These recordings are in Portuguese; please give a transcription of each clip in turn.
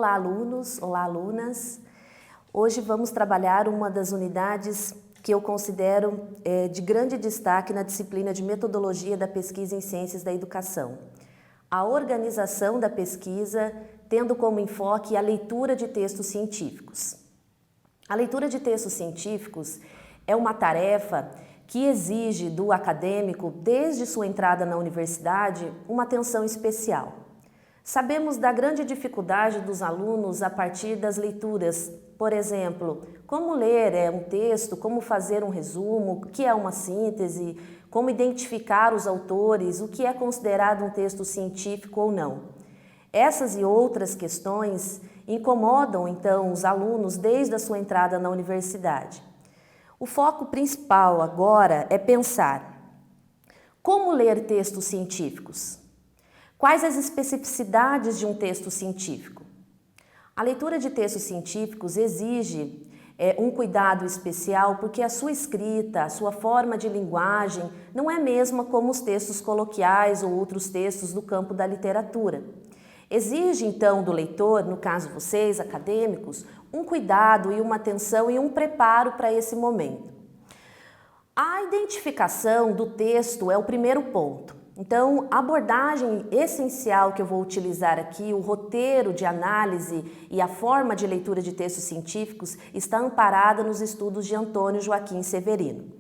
Olá, alunos! Olá, alunas! Hoje vamos trabalhar uma das unidades que eu considero de grande destaque na disciplina de Metodologia da Pesquisa em Ciências da Educação. A organização da pesquisa, tendo como enfoque a leitura de textos científicos. A leitura de textos científicos é uma tarefa que exige do acadêmico, desde sua entrada na universidade, uma atenção especial. Sabemos da grande dificuldade dos alunos a partir das leituras, por exemplo, como ler um texto, como fazer um resumo, o que é uma síntese, como identificar os autores, o que é considerado um texto científico ou não. Essas e outras questões incomodam, então, os alunos desde a sua entrada na universidade. O foco principal agora é pensar como ler textos científicos. Quais as especificidades de um texto científico? A leitura de textos científicos exige um cuidado especial porque a sua escrita, a sua forma de linguagem não é a mesma como os textos coloquiais ou outros textos do campo da literatura. Exige então do leitor, no caso vocês, acadêmicos, um cuidado e uma atenção e um preparo para esse momento. A identificação do texto é o primeiro ponto. Então, a abordagem essencial que eu vou utilizar aqui, o roteiro de análise e a forma de leitura de textos científicos está amparada nos estudos de Antônio Joaquim Severino.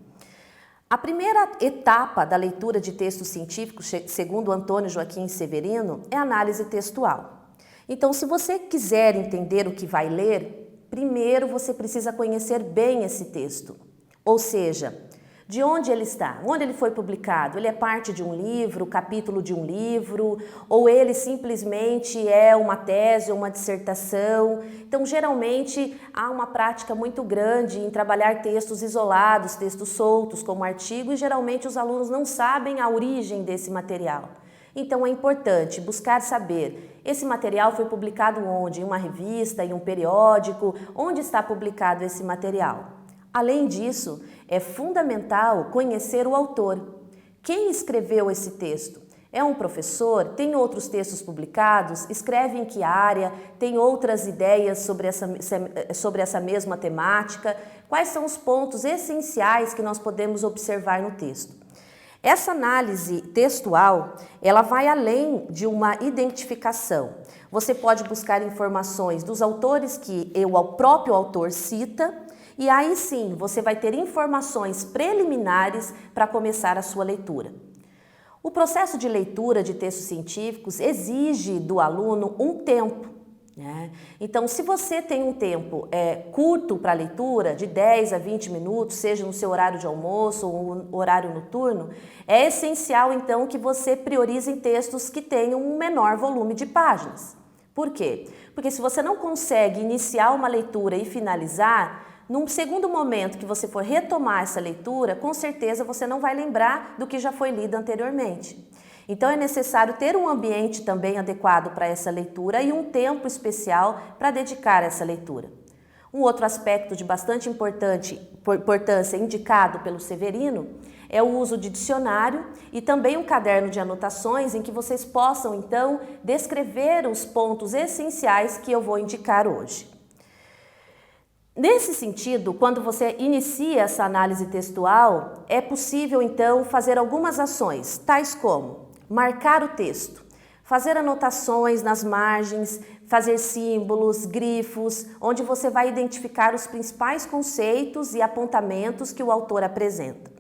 A primeira etapa da leitura de textos científicos, segundo Antônio Joaquim Severino, é a análise textual. Então, se você quiser entender o que vai ler, primeiro você precisa conhecer bem esse texto, ou seja, de onde ele está, onde ele foi publicado, ele é parte de um livro, capítulo de um livro, ou ele simplesmente é uma tese ou uma dissertação. Então, geralmente, há uma prática muito grande em trabalhar textos isolados, textos soltos, como artigo, e geralmente os alunos não sabem a origem desse material. Então, é importante buscar saber, esse material foi publicado onde? Em uma revista, em um periódico, onde está publicado esse material? Além disso, é fundamental conhecer o autor. Quem escreveu esse texto? É um professor? Tem outros textos publicados? Escreve em que área? Tem outras ideias sobre essa mesma temática? Quais são os pontos essenciais que nós podemos observar no texto? Essa análise textual, ela vai além de uma identificação. Você pode buscar informações dos autores que o próprio autor cita, e aí sim, você vai ter informações preliminares para começar a sua leitura. O processo de leitura de textos científicos exige do aluno um tempo, né? Então, se você tem um tempo curto para a leitura, de 10 a 20 minutos, seja no seu horário de almoço ou no horário noturno, é essencial então que você priorize em textos que tenham um menor volume de páginas. Por quê? Porque se você não consegue iniciar uma leitura e finalizar, num segundo momento que você for retomar essa leitura, com certeza você não vai lembrar do que já foi lido anteriormente. Então é necessário ter um ambiente também adequado para essa leitura e um tempo especial para dedicar a essa leitura. Um outro aspecto de bastante importância indicado pelo Severino é o uso de dicionário e também um caderno de anotações em que vocês possam então descrever os pontos essenciais que eu vou indicar hoje. Nesse sentido, quando você inicia essa análise textual, é possível então fazer algumas ações, tais como marcar o texto, fazer anotações nas margens, fazer símbolos, grifos, onde você vai identificar os principais conceitos e apontamentos que o autor apresenta.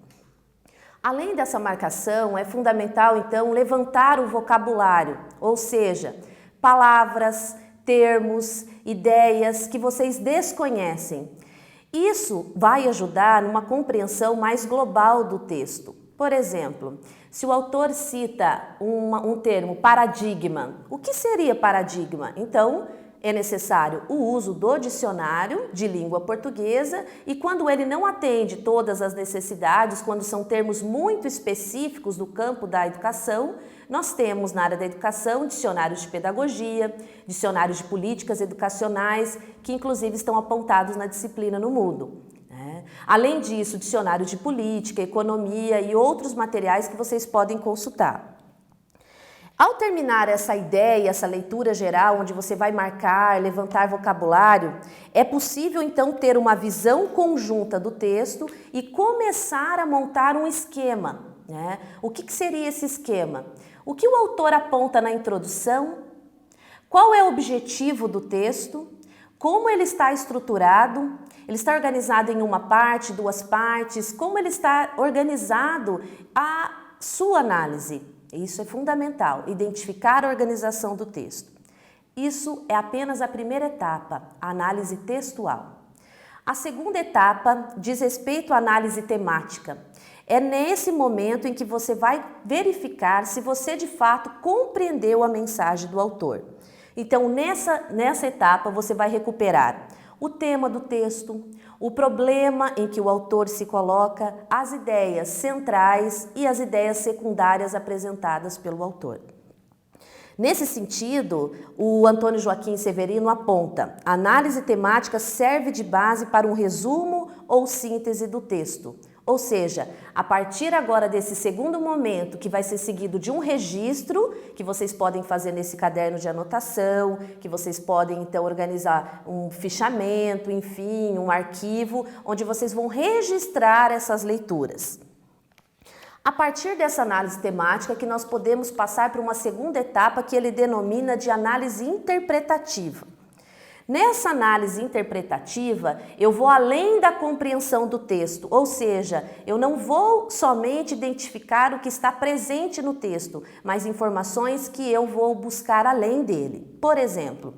Além dessa marcação, é fundamental então levantar o vocabulário, ou seja, palavras, termos, ideias que vocês desconhecem. Isso vai ajudar numa compreensão mais global do texto. Por exemplo, se o autor cita um termo paradigma, o que seria paradigma? Então, é necessário o uso do dicionário de língua portuguesa e quando ele não atende todas as necessidades, quando são termos muito específicos do campo da educação, nós temos na área da educação dicionários de pedagogia, dicionários de políticas educacionais, que inclusive estão apontados na disciplina no Moodle. Além disso, dicionários de política, economia e outros materiais que vocês podem consultar. Ao terminar essa ideia, essa leitura geral, onde você vai marcar, levantar vocabulário, é possível então ter uma visão conjunta do texto e começar a montar um esquema, né? O que seria esse esquema? O que o autor aponta na introdução? Qual é o objetivo do texto? Como ele está estruturado? Ele está organizado em uma parte, duas partes? Como ele está organizado a sua análise? Isso é fundamental, identificar a organização do texto. Isso é apenas a primeira etapa, a análise textual. A segunda etapa diz respeito à análise temática. É nesse momento em que você vai verificar se você de fato compreendeu a mensagem do autor. Então, nessa etapa, você vai recuperar o tema do texto, o problema em que o autor se coloca, as ideias centrais e as ideias secundárias apresentadas pelo autor. Nesse sentido, o Antônio Joaquim Severino aponta: a análise temática serve de base para um resumo ou síntese do texto. Ou seja, a partir agora desse segundo momento, que vai ser seguido de um registro, que vocês podem fazer nesse caderno de anotação, que vocês podem então organizar um fichamento, enfim, um arquivo, onde vocês vão registrar essas leituras. A partir dessa análise temática que nós podemos passar para uma segunda etapa que ele denomina de análise interpretativa. Nessa análise interpretativa, eu vou além da compreensão do texto, ou seja, eu não vou somente identificar o que está presente no texto, mas informações que eu vou buscar além dele. Por exemplo,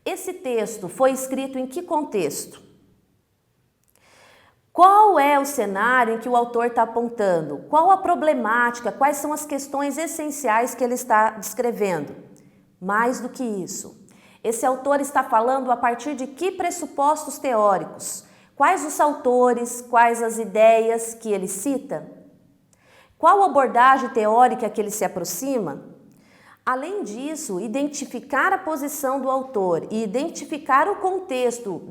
esse texto foi escrito em que contexto? Qual é o cenário em que o autor está apontando? Qual a problemática? Quais são as questões essenciais que ele está descrevendo? Mais do que isso, esse autor está falando a partir de que pressupostos teóricos? Quais os autores, quais as ideias que ele cita? Qual a abordagem teórica que ele se aproxima? Além disso, identificar a posição do autor e identificar o contexto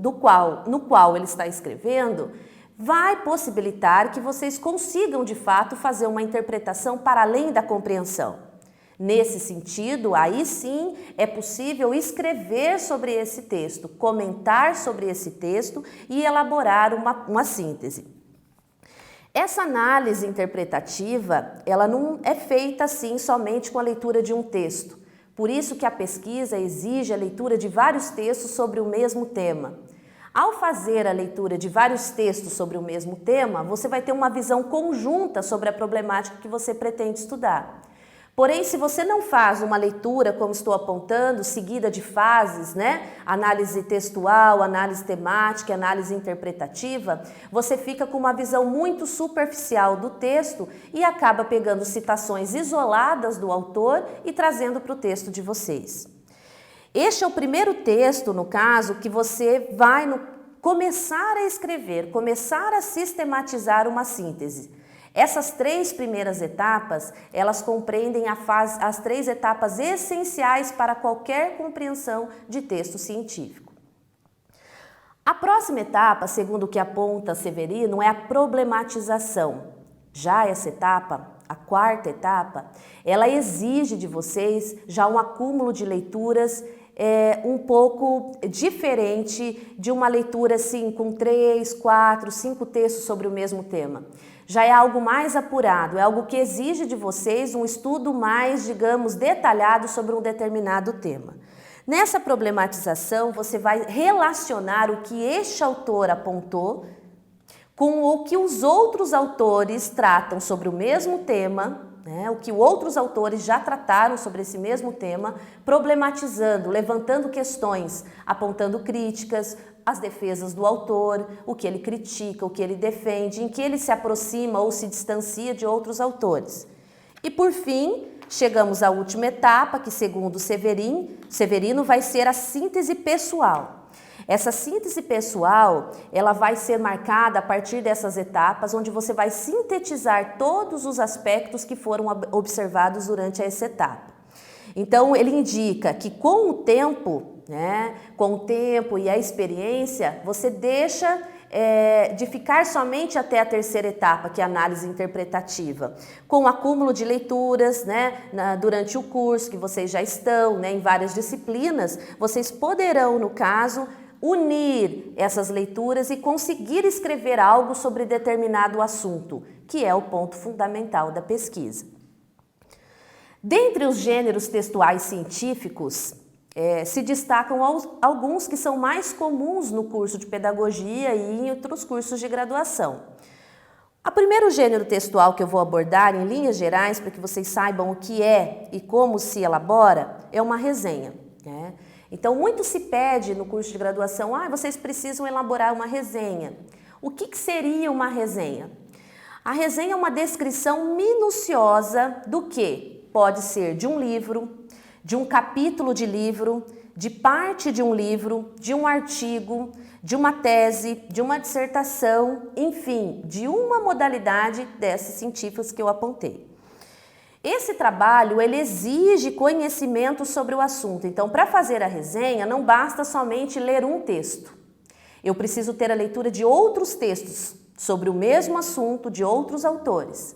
no qual ele está escrevendo vai possibilitar que vocês consigam de fato fazer uma interpretação para além da compreensão. Nesse sentido, aí sim é possível escrever sobre esse texto, comentar sobre esse texto e elaborar uma síntese. Essa análise interpretativa, ela não é feita assim somente com a leitura de um texto. Por isso que a pesquisa exige a leitura de vários textos sobre o mesmo tema. Ao fazer a leitura de vários textos sobre o mesmo tema, você vai ter uma visão conjunta sobre a problemática que você pretende estudar. Porém, se você não faz uma leitura, como estou apontando, seguida de fases, né? Análise textual, análise temática, análise interpretativa, você fica com uma visão muito superficial do texto e acaba pegando citações isoladas do autor e trazendo para o texto de vocês. Este é o primeiro texto, no caso, que você vai começar a escrever, começar a sistematizar uma síntese. Essas três primeiras etapas, elas compreendem as três etapas essenciais para qualquer compreensão de texto científico. A próxima etapa, segundo o que aponta Severino, é a problematização. Já essa etapa, a quarta etapa, ela exige de vocês já um acúmulo de leituras um pouco diferente de uma leitura assim com 3, 4, 5 textos sobre o mesmo tema. Já é algo mais apurado, é algo que exige de vocês um estudo mais, digamos, detalhado sobre um determinado tema. Nessa problematização, você vai relacionar o que este autor apontou com o que os outros autores tratam sobre o mesmo tema, né? O que outros autores já trataram sobre esse mesmo tema, problematizando, levantando questões, apontando críticas, as defesas do autor, o que ele critica, o que ele defende, em que ele se aproxima ou se distancia de outros autores. E por fim, chegamos à última etapa, que segundo Severino vai ser a síntese pessoal. Essa síntese pessoal, ela vai ser marcada a partir dessas etapas, onde você vai sintetizar todos os aspectos que foram observados durante essa etapa. Então, ele indica que com o tempo, né, com o tempo e a experiência, você deixa de ficar somente até a terceira etapa, que é a análise interpretativa, com o acúmulo de leituras, né, durante o curso que vocês já estão, né, em várias disciplinas, vocês poderão, no caso, unir essas leituras e conseguir escrever algo sobre determinado assunto, que é o ponto fundamental da pesquisa. Dentre os gêneros textuais científicos, se destacam alguns que são mais comuns no curso de pedagogia e em outros cursos de graduação. O primeiro gênero textual que eu vou abordar em linhas gerais, para que vocês saibam o que é e como se elabora, é uma resenha, né? Então, muito se pede no curso de graduação, vocês precisam elaborar uma resenha. O que seria uma resenha? A resenha é uma descrição minuciosa do que pode ser de um livro, de um capítulo de livro, de parte de um livro, de um artigo, de uma tese, de uma dissertação, enfim, de uma modalidade dessas científicas que eu apontei. Esse trabalho, ele exige conhecimento sobre o assunto. Então, para fazer a resenha, não basta somente ler um texto. Eu preciso ter a leitura de outros textos sobre o mesmo assunto de outros autores.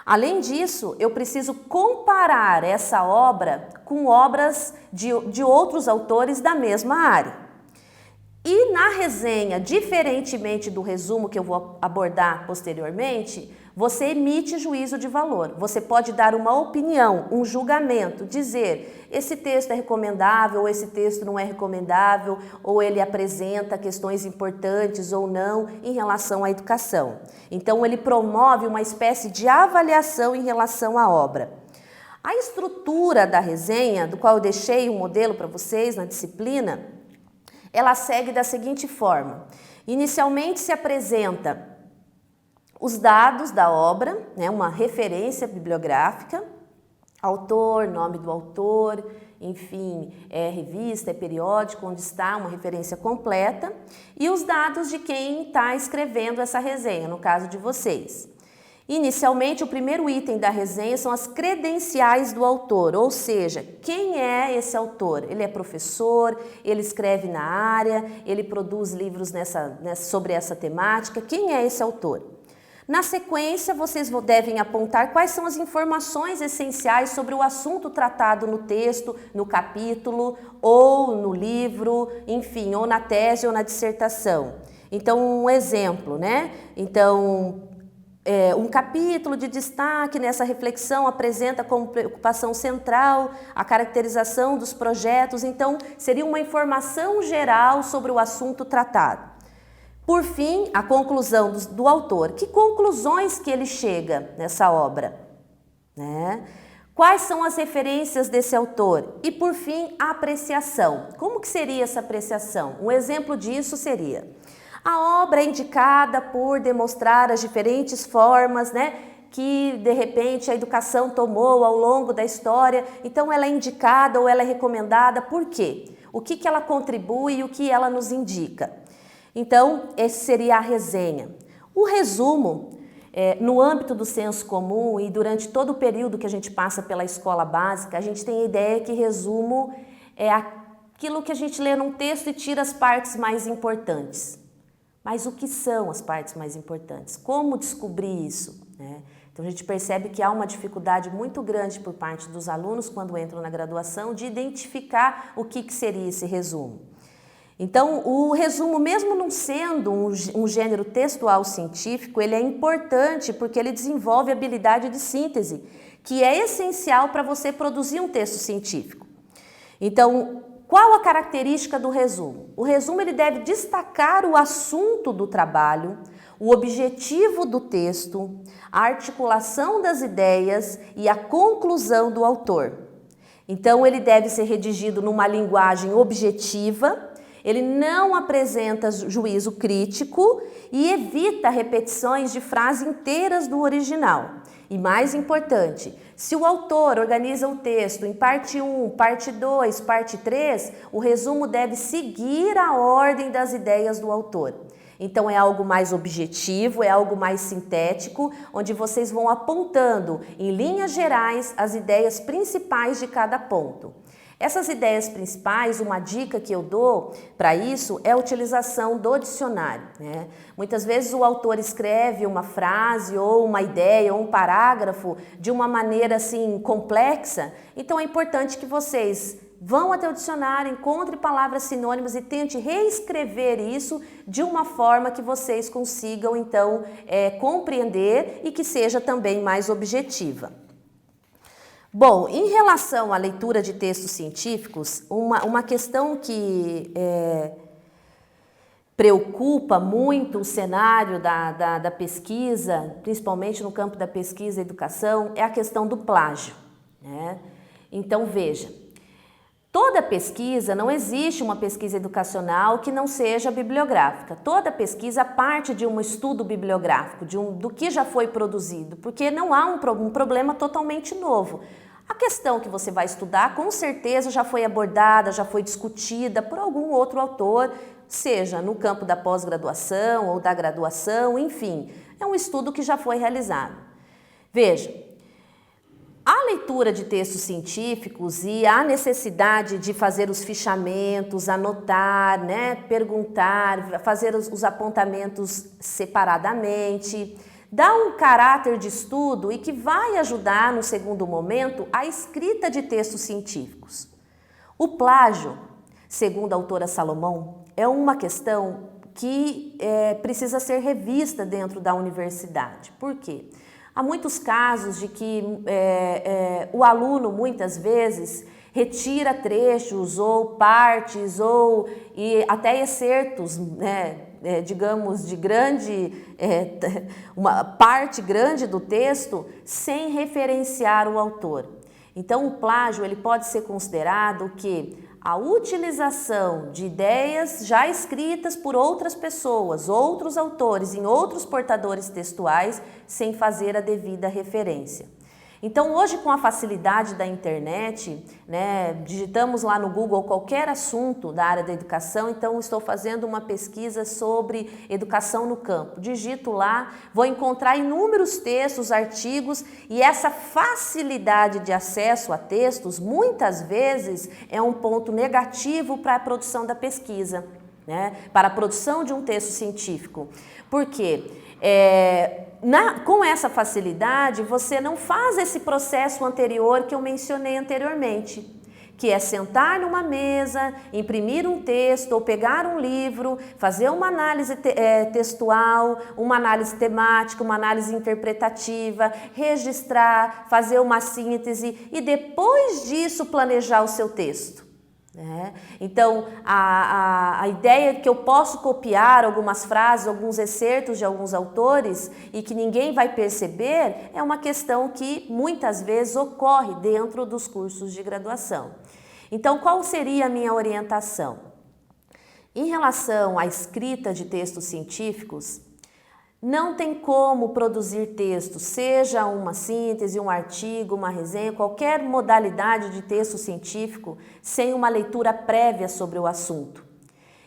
Além disso, eu preciso comparar essa obra com obras de outros autores da mesma área. E na resenha, diferentemente do resumo que eu vou abordar posteriormente, você emite juízo de valor. Você pode dar uma opinião, um julgamento, dizer esse texto é recomendável, ou esse texto não é recomendável, ou ele apresenta questões importantes ou não em relação à educação. Então, ele promove uma espécie de avaliação em relação à obra. A estrutura da resenha, do qual eu deixei um modelo para vocês na disciplina, ela segue da seguinte forma. Inicialmente se apresenta os dados da obra, né, uma referência bibliográfica, autor, nome do autor, enfim, revista, periódico, onde está uma referência completa, e os dados de quem está escrevendo essa resenha, no caso de vocês. Inicialmente, o primeiro item da resenha são as credenciais do autor, ou seja, quem é esse autor? Ele é professor, ele escreve na área, ele produz livros sobre essa temática, quem é esse autor? Na sequência, vocês devem apontar quais são as informações essenciais sobre o assunto tratado no texto, no capítulo, ou no livro, enfim, ou na tese ou na dissertação. Então, um exemplo, né? Então, um capítulo de destaque nessa reflexão apresenta como preocupação central a caracterização dos projetos, então seria uma informação geral sobre o assunto tratado. Por fim, a conclusão do autor. Que conclusões que ele chega nessa obra? Né? Quais são as referências desse autor? E por fim, a apreciação. Como que seria essa apreciação? Um exemplo disso seria: a obra é indicada por demonstrar as diferentes formas, né, que de repente a educação tomou ao longo da história, então ela é indicada ou ela é recomendada, por quê? O que ela contribui e o que ela nos indica? Então, essa seria a resenha. O resumo, no âmbito do senso comum e durante todo o período que a gente passa pela escola básica, a gente tem a ideia que resumo é aquilo que a gente lê num texto e tira as partes mais importantes. Mas o que são as partes mais importantes? Como descobrir isso? Né? Então, a gente percebe que há uma dificuldade muito grande por parte dos alunos, quando entram na graduação, de identificar o que seria esse resumo. Então, o resumo, mesmo não sendo um gênero textual científico, ele é importante porque ele desenvolve a habilidade de síntese, que é essencial para você produzir um texto científico. Então, qual a característica do resumo? O resumo ele deve destacar o assunto do trabalho, o objetivo do texto, a articulação das ideias e a conclusão do autor. Então, ele deve ser redigido numa linguagem objetiva, ele não apresenta juízo crítico e evita repetições de frases inteiras do original. E mais importante, se o autor organiza o texto em parte 1, parte 2, parte 3, o resumo deve seguir a ordem das ideias do autor. Então é algo mais objetivo, é algo mais sintético, onde vocês vão apontando em linhas gerais as ideias principais de cada ponto. Essas ideias principais, uma dica que eu dou para isso é a utilização do dicionário, né? Muitas vezes o autor escreve uma frase ou uma ideia ou um parágrafo de uma maneira assim complexa, então é importante que vocês vão até o dicionário, encontre palavras sinônimas e tente reescrever isso de uma forma que vocês consigam então compreender e que seja também mais objetiva. Bom, em relação à leitura de textos científicos, uma questão que preocupa muito o cenário da pesquisa, principalmente no campo da pesquisa e educação, é a questão do plágio, né? Então, veja, toda pesquisa, não existe uma pesquisa educacional que não seja bibliográfica. Toda pesquisa parte de um estudo bibliográfico, do que já foi produzido, porque não há um problema totalmente novo. A questão que você vai estudar, com certeza, já foi abordada, já foi discutida por algum outro autor, seja no campo da pós-graduação ou da graduação, enfim, é um estudo que já foi realizado. Veja, a leitura de textos científicos e a necessidade de fazer os fichamentos, anotar, né, perguntar, fazer os apontamentos separadamente, dá um caráter de estudo e que vai ajudar, no segundo momento, a escrita de textos científicos. O plágio, segundo a autora Salomão, é uma questão que precisa ser revista dentro da universidade. Por quê? Há muitos casos de que o aluno, muitas vezes, retira trechos ou partes e até excertos, né, digamos, de uma parte grande do texto sem referenciar o autor. Então, o plágio ele pode ser considerado que a utilização de ideias já escritas por outras pessoas, outros autores, em outros portadores textuais, sem fazer a devida referência. Então, hoje, com a facilidade da internet, né, digitamos lá no Google qualquer assunto da área da educação, então estou fazendo uma pesquisa sobre educação no campo. Digito lá, vou encontrar inúmeros textos, artigos, e essa facilidade de acesso a textos, muitas vezes, é um ponto negativo para a produção da pesquisa, né, para a produção de um texto científico. Por quê? Com essa facilidade, você não faz esse processo anterior que eu mencionei anteriormente, que é sentar numa mesa, imprimir um texto ou pegar um livro, fazer uma análise textual, uma análise temática, uma análise interpretativa, registrar, fazer uma síntese e depois disso planejar o seu texto. Então, a ideia de que eu posso copiar algumas frases, alguns excertos de alguns autores e que ninguém vai perceber é uma questão que muitas vezes ocorre dentro dos cursos de graduação. Então, qual seria a minha orientação? Em relação à escrita de textos científicos, não tem como produzir texto, seja uma síntese, um artigo, uma resenha, qualquer modalidade de texto científico, sem uma leitura prévia sobre o assunto.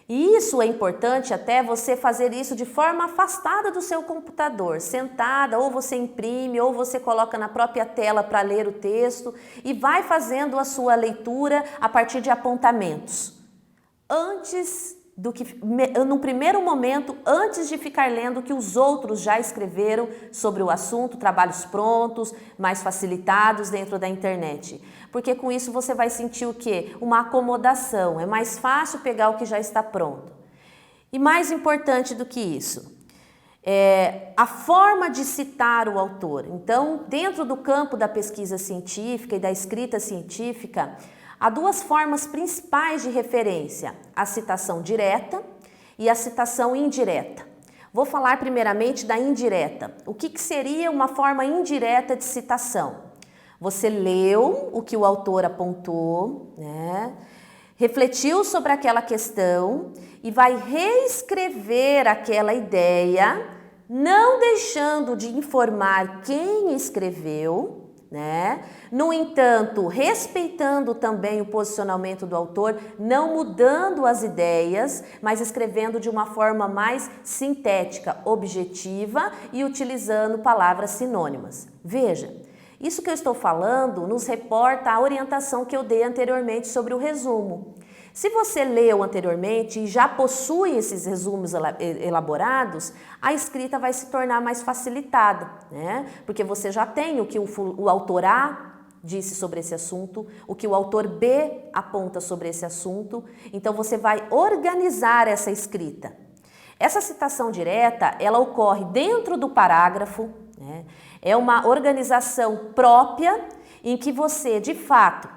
E isso é importante até você fazer isso de forma afastada do seu computador, sentada, ou você imprime, ou você coloca na própria tela para ler o texto e vai fazendo a sua leitura a partir de apontamentos. No primeiro momento, antes de ficar lendo o que os outros já escreveram sobre o assunto, trabalhos prontos, mais facilitados dentro da internet. Porque com isso você vai sentir o quê? Uma acomodação, é mais fácil pegar o que já está pronto. E mais importante do que isso, a forma de citar o autor. Então, dentro do campo da pesquisa científica e da escrita científica, há duas formas principais de referência, a citação direta e a citação indireta. Vou falar primeiramente da indireta. O que seria uma forma indireta de citação? Você leu o que o autor apontou, né? Refletiu sobre aquela questão e vai reescrever aquela ideia, não deixando de informar quem escreveu, né? No entanto, respeitando também o posicionamento do autor, não mudando as ideias, mas escrevendo de uma forma mais sintética, objetiva e utilizando palavras sinônimas. Veja, Isso que eu estou falando nos reporta a orientação que eu dei anteriormente sobre o resumo. Se você leu anteriormente e já possui esses resumos elaborados, a escrita vai se tornar mais facilitada, né? Porque você já tem o que o autor A disse sobre esse assunto, o que o autor B aponta sobre esse assunto, então você vai organizar essa escrita. Essa citação direta, ela ocorre dentro do parágrafo, né? É uma organização própria em que você, de fato,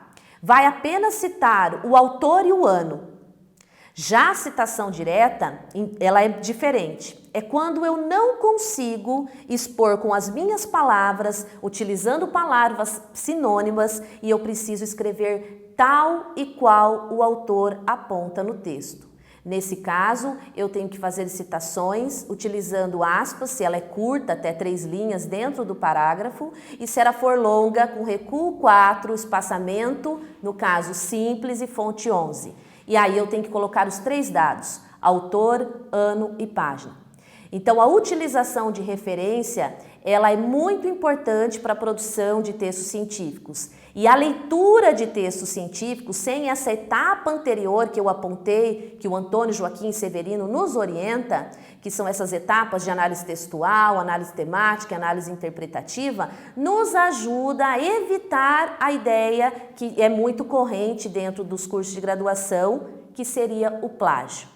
vai apenas citar o autor e o ano. Já a citação direta, ela é diferente. É quando eu não consigo expor com as minhas palavras, utilizando palavras sinônimas, e eu preciso escrever tal e qual o autor aponta no texto. Nesse caso, eu tenho que fazer citações utilizando aspas, se ela é curta, até 3 linhas dentro do parágrafo, e se ela for longa, com recuo 4, espaçamento, no caso simples, e fonte 11. E aí eu tenho que colocar os 3 dados, autor, ano e página. Então, a utilização de referência, ela é muito importante para a produção de textos científicos. E a leitura de textos científicos, sem essa etapa anterior que eu apontei, que o Antônio Joaquim Severino nos orienta, que são essas etapas de análise textual, análise temática, análise interpretativa, nos ajuda a evitar a ideia que é muito corrente dentro dos cursos de graduação, que seria o plágio.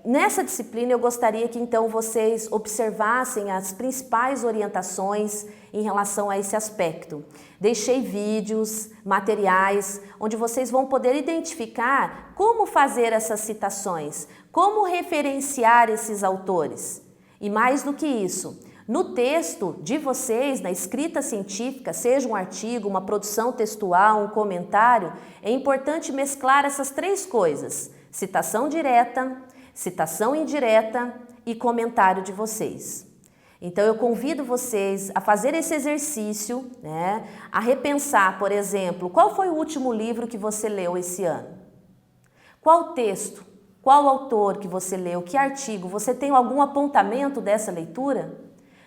Nessa disciplina eu gostaria que então vocês observassem as principais orientações em relação a esse aspecto. Deixei vídeos, materiais, onde vocês vão poder identificar como fazer essas citações, como referenciar esses autores. E mais do que isso, no texto de vocês, na escrita científica, seja um artigo, uma produção textual, um comentário, é importante mesclar essas 3 coisas: citação direta, citação indireta e comentário de vocês. Então eu convido vocês a fazer esse exercício, né? A repensar, por exemplo, qual foi o último livro que você leu esse ano? Qual texto? Qual autor que você leu? Que artigo? Você tem algum apontamento dessa leitura?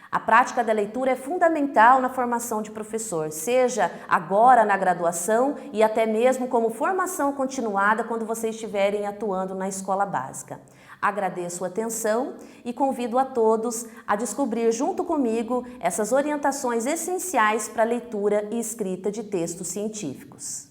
A prática da leitura é fundamental na formação de professor, seja agora na graduação e até mesmo como formação continuada quando vocês estiverem atuando na escola básica. Agradeço a atenção e convido a todos a descobrir junto comigo essas orientações essenciais para a leitura e escrita de textos científicos.